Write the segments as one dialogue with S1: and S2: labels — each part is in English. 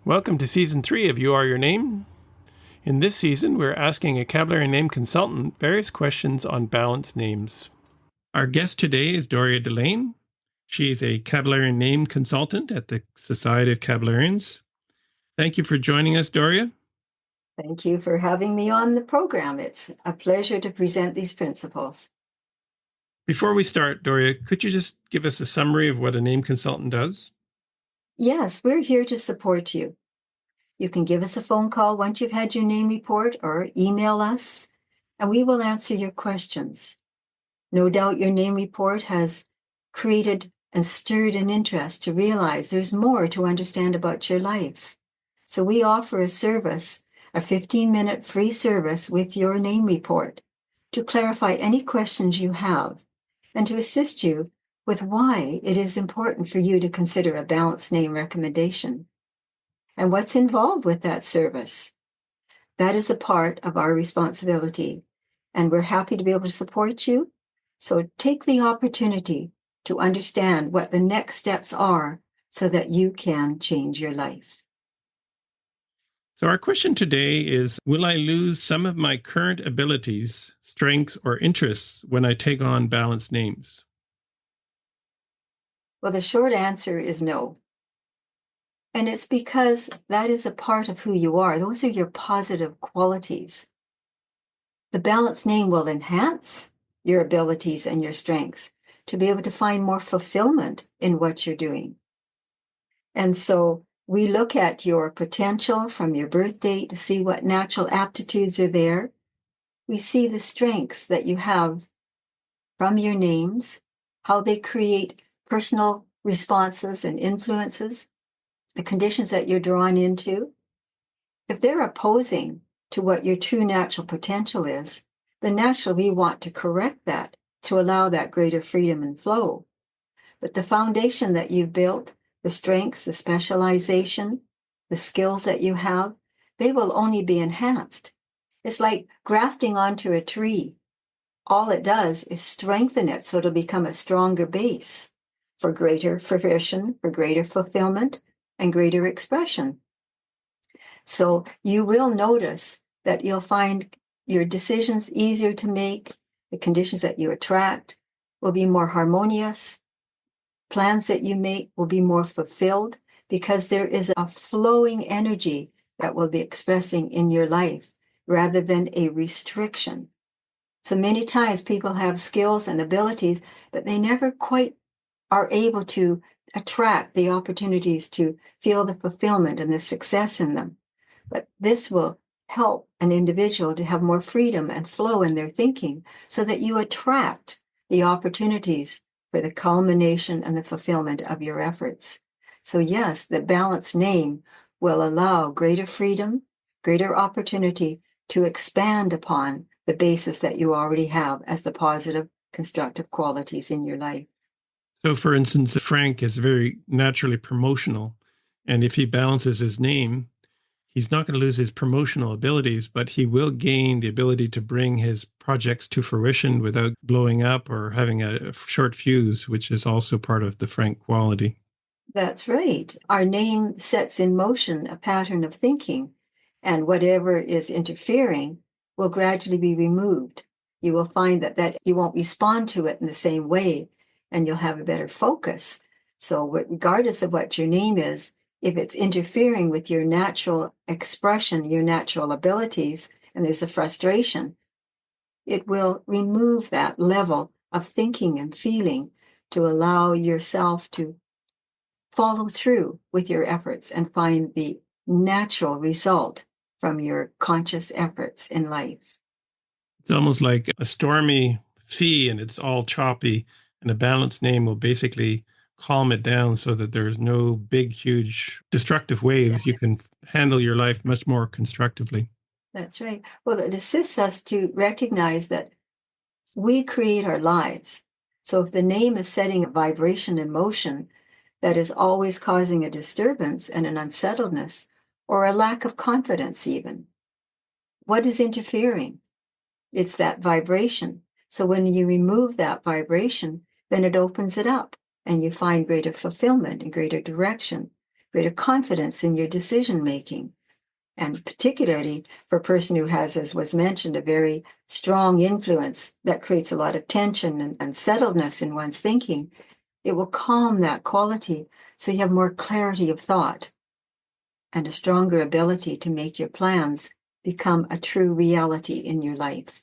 S1: Welcome to Season 3 of You Are Your Name. In this season, we're asking a vocabulary name consultant various questions on balanced names. Our guest today is Doria Delane. She's a vocabulary name consultant at the Society of Vocabularians. Thank you for joining us, Doria.
S2: Thank you for having me on the program. It's a pleasure to present these principles.
S1: Before we start, Doria, could you just give us a summary of what a name consultant does?
S2: Yes, we're here to support you. You can give us a phone call once you've had your name report or email us, and we will answer your questions. No doubt your name report has created and stirred an interest to realize there's more to understand about your life. So we offer a service, a 15-minute free service with your name report to clarify any questions you have and to assist you with why it is important for you to consider a balanced name recommendation and what's involved with that service. That is a part of our responsibility, and we're happy to be able to support you. So take the opportunity to understand what the next steps are so that you can change your life.
S1: So our question today is, will I lose some of my current abilities, strengths, or interests when I take on balanced names?
S2: Well, the short answer is no. And it's because that is a part of who you are. Those are your positive qualities. The balanced name will enhance your abilities and your strengths to be able to find more fulfillment in what you're doing. And so we look at your potential from your birth date to see what natural aptitudes are there. We see the strengths that you have from your names, how they create personal responses and influences, the conditions that you're drawn into. If they're opposing to what your true natural potential is, then naturally we want to correct that to allow that greater freedom and flow. But the foundation that you've built, the strengths, the specialization, the skills that you have, they will only be enhanced. It's like grafting onto a tree. All it does is strengthen it so it'll become a stronger base for greater fruition, for greater fulfillment, and greater expression. So you will notice that you'll find your decisions easier to make, the conditions that you attract will be more harmonious, plans that you make will be more fulfilled because there is a flowing energy that will be expressing in your life rather than a restriction. So many times people have skills and abilities, but they never quite are able to attract the opportunities to feel the fulfillment and the success in them. But this will help an individual to have more freedom and flow in their thinking so that you attract the opportunities for the culmination and the fulfillment of your efforts. So yes, the balanced name will allow greater freedom, greater opportunity to expand upon the basis that you already have as the positive, constructive qualities in your life.
S1: So, for instance, Frank is very naturally promotional. And if he balances his name, he's not going to lose his promotional abilities, but he will gain the ability to bring his projects to fruition without blowing up or having a short fuse, which is also part of the Frank quality.
S2: That's right. Our name sets in motion a pattern of thinking, and whatever is interfering will gradually be removed. You will find that you won't respond to it in the same way, and you'll have a better focus. So regardless of what your name is, if it's interfering with your natural expression, your natural abilities, and there's a frustration, it will remove that level of thinking and feeling to allow yourself to follow through with your efforts and find the natural result from your conscious efforts in life.
S1: It's almost like a stormy sea and it's all choppy, and a balanced name will basically calm it down so that there's no big, huge destructive waves. You can handle your life much more constructively.
S2: That's right. Well, it assists us to recognize that we create our lives. So if the name is setting a vibration in motion that is always causing a disturbance and an unsettledness or a lack of confidence even, what is interfering? It's that vibration. So when you remove that vibration, then it opens it up and you find greater fulfillment and greater direction. greater confidence in your decision making. And particularly for a person who has, as was mentioned, a very strong influence that creates a lot of tension and unsettledness in one's thinking, it will calm that quality so you have more clarity of thought and a stronger ability to make your plans become a true reality in your life.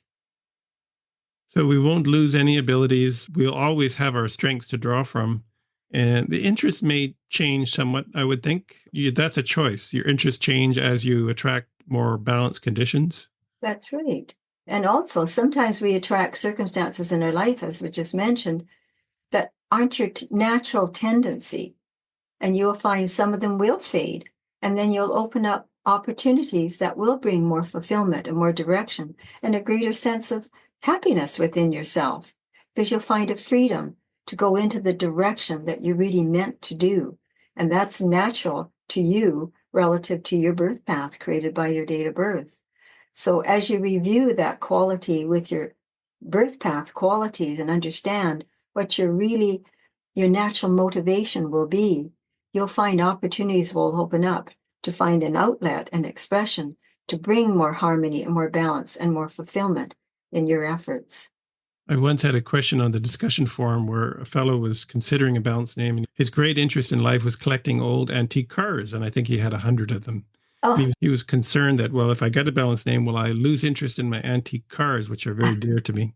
S1: So we won't lose any abilities. We'll always have our strengths to draw from. And the interests may change somewhat, I would think. That's a choice. Your interests change as you attract more balanced conditions.
S2: That's right. And also, sometimes we attract circumstances in our life, as we just mentioned, that aren't your natural tendency. And you'll find some of them will fade. And then you'll open up opportunities that will bring more fulfillment and more direction and a greater sense of happiness within yourself, because you'll find a freedom to go into the direction that you really meant to do. And that's natural to you relative to your birth path created by your date of birth. So as you review that quality with your birth path qualities and understand what your natural motivation will be, you'll find opportunities will open up to find an outlet and expression to bring more harmony and more balance and more fulfillment in your efforts.
S1: I once had a question on the discussion forum where a fellow was considering a balanced name, and his great interest in life was collecting old antique cars, and I think he had 100 of them.
S2: Oh,
S1: He was concerned that, well, if I get a balanced name, will I lose interest in my antique cars, which are very dear to me?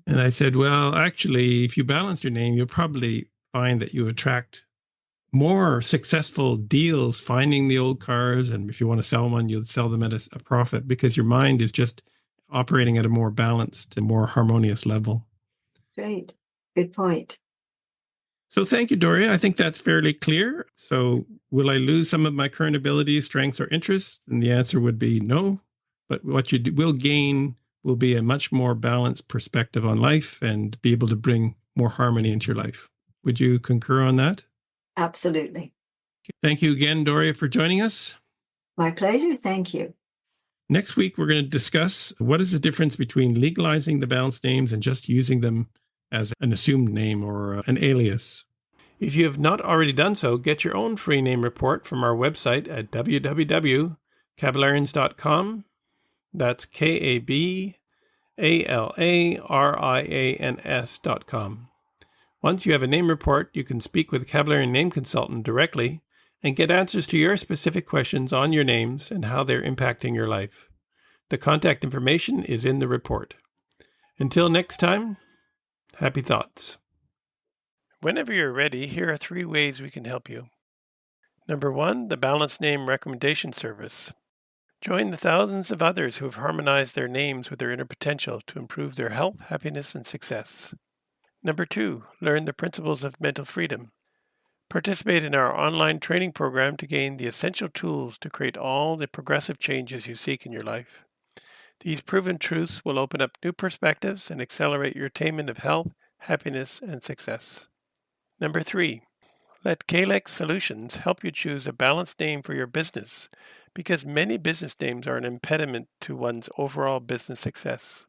S1: And I said, well, actually, if you balance your name, you'll probably find that you attract more successful deals finding the old cars. And if you want to sell one, you'll sell them at a profit because your mind is just operating at a more balanced and more harmonious level.
S2: great. Good point.
S1: So thank you, Doria. I think that's fairly clear. So will I lose some of my current abilities, strengths, or interests? And the answer would be no. But what you will gain will be a much more balanced perspective on life and be able to bring more harmony into your life. Would you concur on that?
S2: Absolutely.
S1: Thank you again, Doria, for joining us.
S2: My pleasure. Thank you.
S1: Next week, we're going to discuss what is the difference between legalizing the balanced names and just using them as an assumed name or an alias. If you have not already done so, get your own free name report from our website at www.kabalarians.com. That's KABALARIANS.com. Once you have a name report, you can speak with a Kabalarian name consultant directly and get answers to your specific questions on your names and how they're impacting your life. The contact information is in the report. Until next time, happy thoughts. Whenever you're ready, here are 3 ways we can help you. Number 1, the Balanced Name Recommendation Service. Join the thousands of others who have harmonized their names with their inner potential to improve their health, happiness, and success. Number 2, learn the principles of mental freedom. Participate in our online training program to gain the essential tools to create all the progressive changes you seek in your life. These proven truths will open up new perspectives and accelerate your attainment of health, happiness, and success. Number 3, let Kalex Solutions help you choose a balanced name for your business, because many business names are an impediment to one's overall business success.